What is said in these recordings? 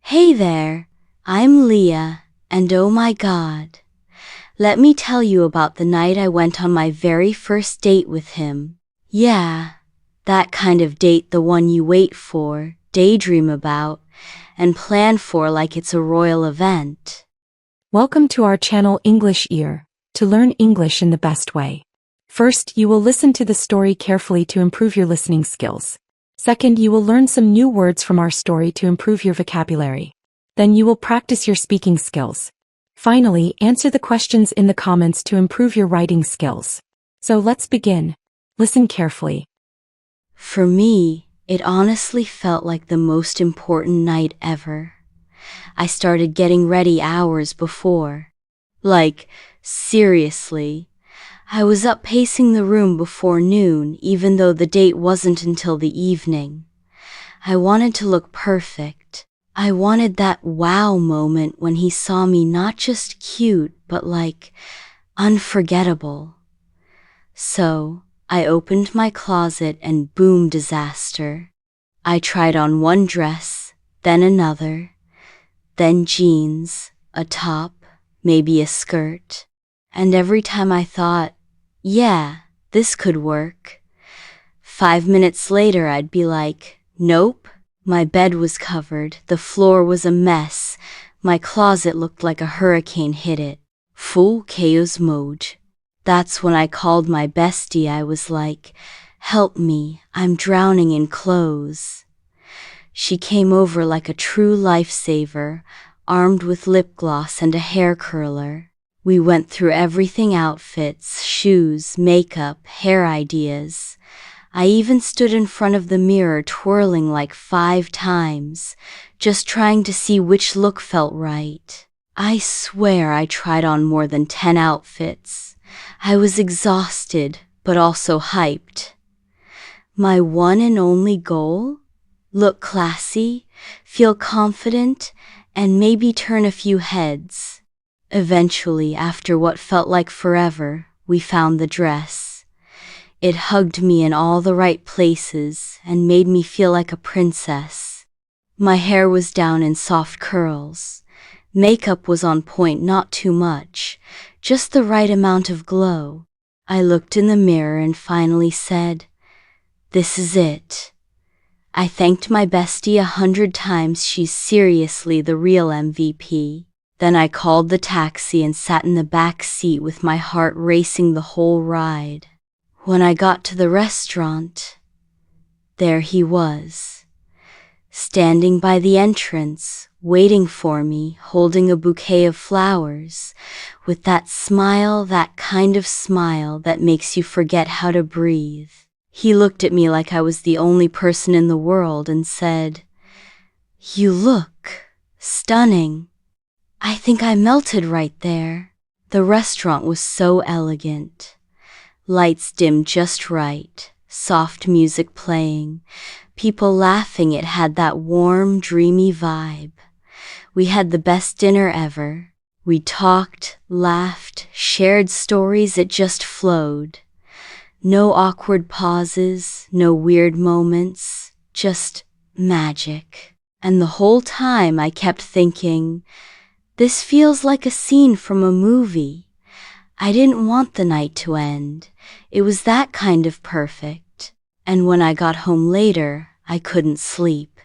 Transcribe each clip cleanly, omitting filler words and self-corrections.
Hey there, I'm Leah, and oh my god. Let me tell you about the night I went on my very first date with him. Yeah, that kind of date, the one you wait for, daydream about, and plan for like it's a royal event. Welcome to our channel English Ear, to learn English in the best way. First, you will listen to the story carefully to improve your listening skills. Second, you will learn some new words from our story to improve your vocabulary. Then you will practice your speaking skills. Finally, answer the questions in the comments to improve your writing skills. So let's begin. Listen carefully. For me, it honestly felt like the most important night ever. I started getting ready hours before. Like, seriously. I was up pacing the room before noon, even though the date wasn't until the evening. I wanted to look perfect. I wanted that wow moment when he saw me not just cute, but like, unforgettable. So, I opened my closet and boom, disaster. I tried on one dress, then another, then jeans, a top, maybe a skirt. And every time I thought, yeah, this could work, 5 minutes later I'd be like, nope. My bed was covered, the floor was a mess, my closet looked like a hurricane hit it. Full chaos mode. That's when I called my bestie. I was like, help me, I'm drowning in clothes. She came over like a true lifesaver, armed with lip gloss and a hair curler. We went through everything: outfits, shoes, makeup, hair ideas. I even stood in front of the mirror twirling like 5 times, just trying to see which look felt right. I swear I tried on more than 10 outfits. I was exhausted, but also hyped. My one and only goal? Look classy, feel confident, and maybe turn a few heads. Eventually, after what felt like forever, we found the dress. It hugged me in all the right places and made me feel like a princess. My hair was down in soft curls. Makeup was on point, not too much, just the right amount of glow. I looked in the mirror and finally said, this is it. I thanked my bestie 100 times. She's seriously the real MVP. Then I called the taxi and sat in the back seat with my heart racing the whole ride. When I got to the restaurant, there he was, standing by the entrance, waiting for me, holding a bouquet of flowers, with that smile, that kind of smile that makes you forget how to breathe. He looked at me like I was the only person in the world and said, "You look stunning." I think I melted right there. The restaurant was so elegant. Lights dimmed just right, soft music playing, people laughing. It had that warm, dreamy vibe. We had the best dinner ever. We talked, laughed, shared stories. It just flowed. No awkward pauses, no weird moments, just magic. And the whole time I kept thinking, this feels like a scene from a movie. I didn't want the night to end. It was that kind of perfect. And when I got home later, I couldn't sleep.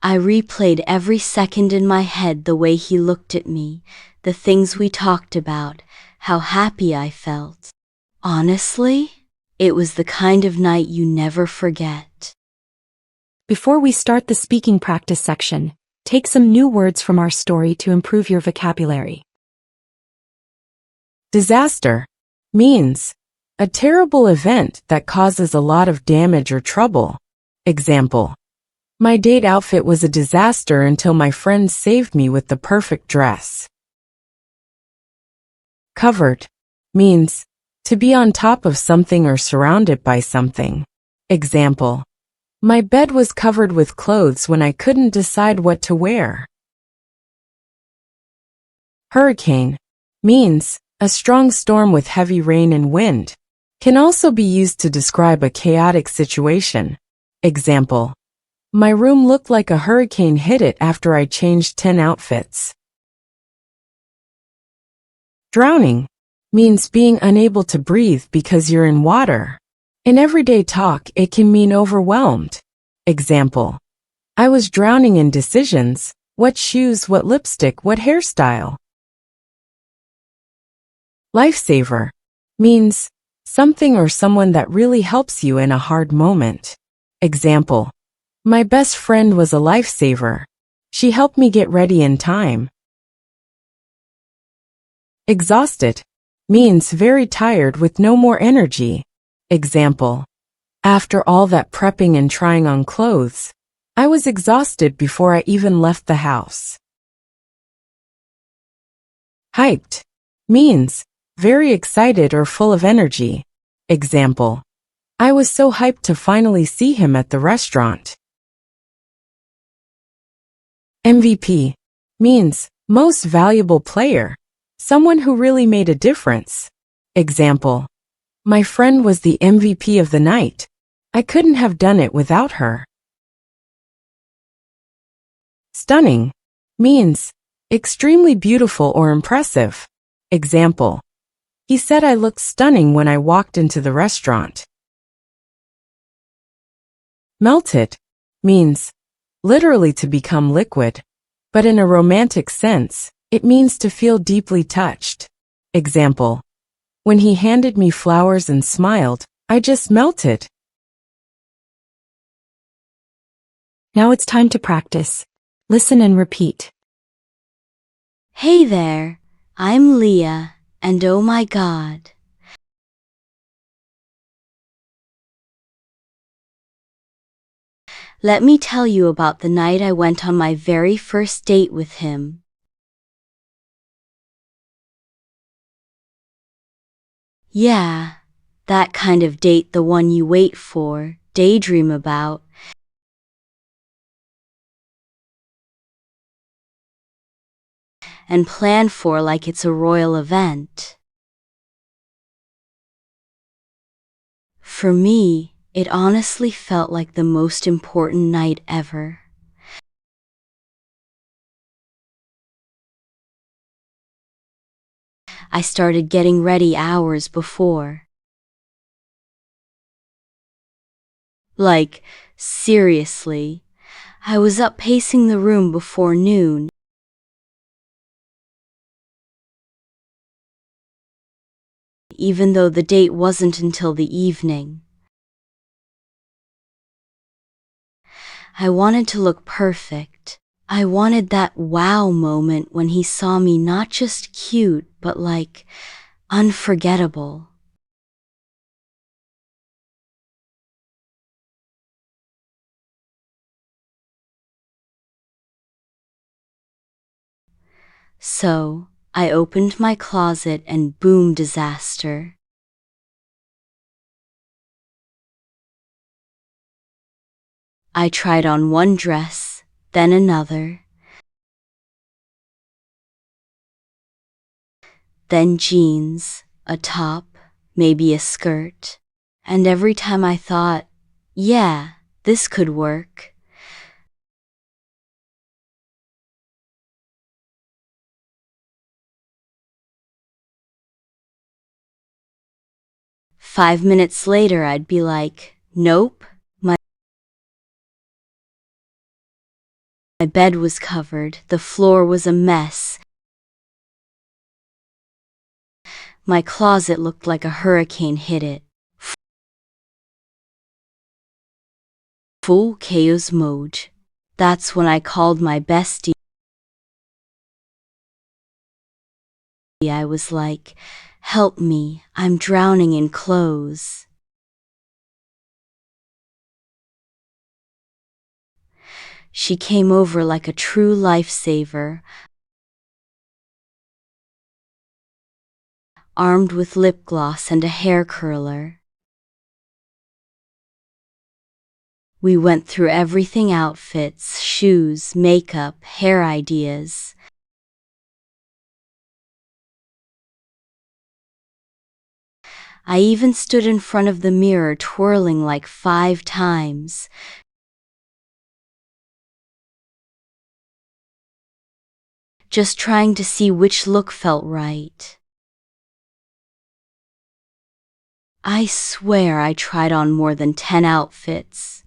I replayed every second in my head, the way he looked at me, the things we talked about, how happy I felt. Honestly, it was the kind of night you never forget. Before we start the speaking practice section, take some new words from our story to improve your vocabulary. Disaster means a terrible event that causes a lot of damage or trouble. Example: my date outfit was a disaster until my friend saved me with the perfect dress. Covered means to be on top of something or surrounded by something. Example: my bed was covered with clothes when I couldn't decide what to wear. Hurricane means a strong storm with heavy rain and wind. Can also be used to describe a chaotic situation. Example: My room looked like a hurricane hit it after I changed 10 outfits. Drowning means being unable to breathe because you're in water. In everyday talk, it can mean overwhelmed. Example: I was drowning in decisions. What shoes, what lipstick, what hairstyle? Lifesaver means something or someone that really helps you in a hard moment. Example: my best friend was a lifesaver. She helped me get ready in time. Exhausted means very tired with no more energy. Example: after all that prepping and trying on clothes, I was exhausted before I even left the house. Hyped means very excited or full of energy. Example: I was so hyped to finally see him at the restaurant. MVP means most valuable player, someone who really made a difference. Example: my friend was the MVP of the night. I couldn't have done it without her. Stunning means extremely beautiful or impressive. Example: he said I looked stunning when I walked into the restaurant. Melted means literally to become liquid, but in a romantic sense, it means to feel deeply touched. Example: when he handed me flowers and smiled, I just melted. Now it's time to practice. Listen and repeat. Hey there, I'm Leah, and oh my God. Let me tell you about the night I went on my very first date with him. Yeah, that kind of date, the one you wait for, daydream about, and plan for like it's a royal event. For me, it honestly felt like the most important night ever. I started getting ready hours before. Like, seriously, I was up pacing the room before noon. Even though the date wasn't until the evening. I wanted to look perfect. I wanted that wow moment when he saw me not just cute, but like, unforgettable. So, I opened my closet and boom, disaster. I tried on one dress, then another, then jeans, a top, maybe a skirt. And every time I thought, yeah, this could work, 5 minutes later I'd be like, nope, my bed was covered, the floor was a mess. My closet looked like a hurricane hit it. Full chaos mode. That's when I called my bestie. I was like, help me, I'm drowning in clothes. She came over like a true lifesaver, armed with lip gloss and a hair curler. We went through everything: outfits, shoes, makeup, hair ideas. I even stood in front of the mirror twirling like 5 times. just trying to see which look felt right. I swear I tried on more than 10 outfits.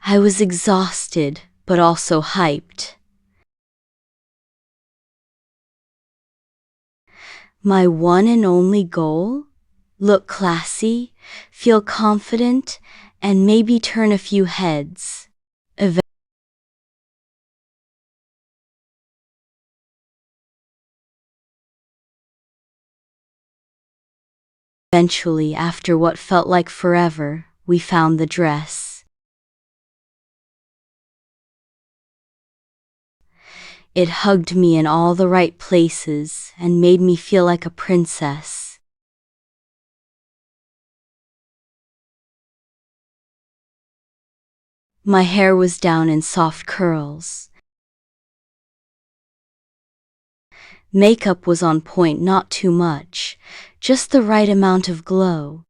I was exhausted, but also hyped. My one and only goal? Look classy, feel confident, and maybe turn a few heads. Eventually, after what felt like forever, we found the dress. It hugged me in all the right places and made me feel like a princess. My hair was down in soft curls. Makeup was on point, not too much, just the right amount of glow.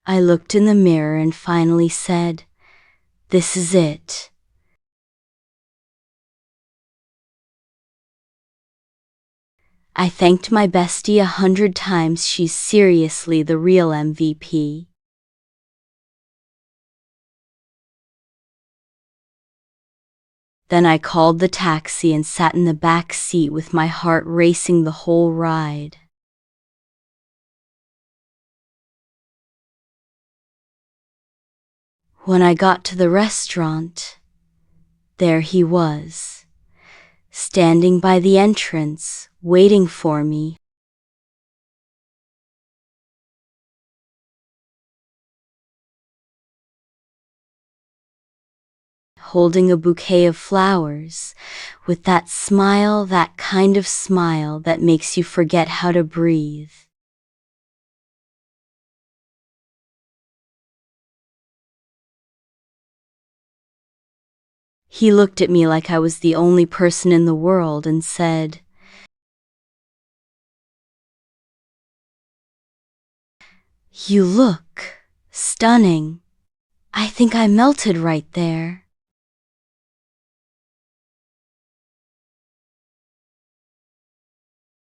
I looked in the mirror and finally said, "This is it." I thanked my bestie 100 times. She's seriously the real MVP. Then I called the taxi and sat in the back seat with my heart racing the whole ride. When I got to the restaurant, there he was, standing by the entrance, waiting for me. Holding a bouquet of flowers, with that smile, that kind of smile that makes you forget how to breathe. He looked at me like I was the only person in the world and said, "You look stunning." I think I melted right there.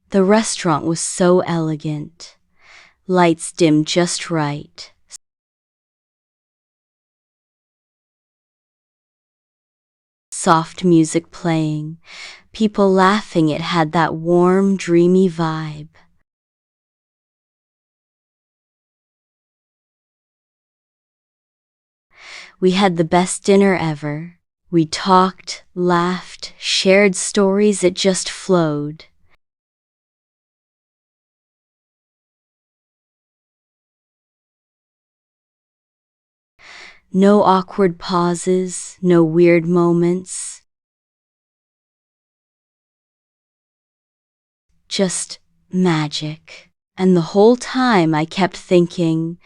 The restaurant was so elegant. Lights dimmed just right. Soft music playing. People laughing. It had that warm, dreamy vibe. We had the best dinner ever. We talked, laughed, shared stories. It just flowed. No awkward pauses, no weird moments. Just magic. And the whole time I kept thinking,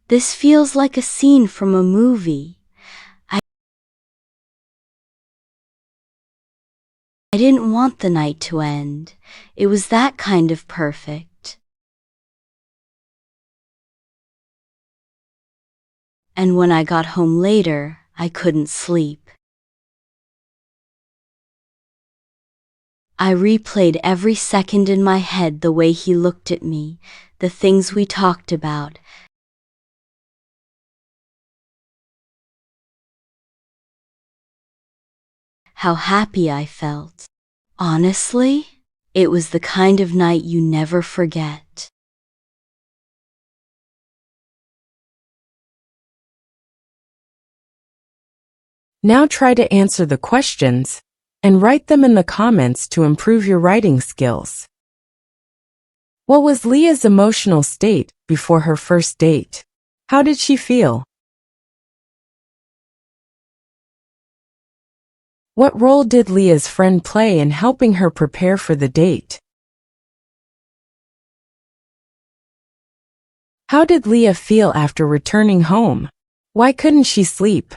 this feels like a scene from a movie. I didn't want the night to end. It was that kind of perfect. And when I got home later, I couldn't sleep. I replayed every second in my head, the way he looked at me, the things we talked about, how happy I felt. Honestly, it was the kind of night you never forget. Now try to answer the questions and write them in the comments to improve your writing skills. What was Leah's emotional state before her first date? How did she feel? What role did Leah's friend play in helping her prepare for the date? How did Leah feel after returning home? Why couldn't she sleep?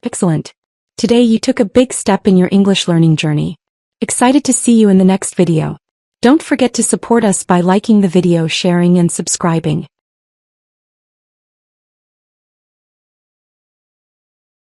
Excellent. Today you took a big step in your English learning journey. Excited to see you in the next video. Don't forget to support us by liking the video, sharing and subscribing.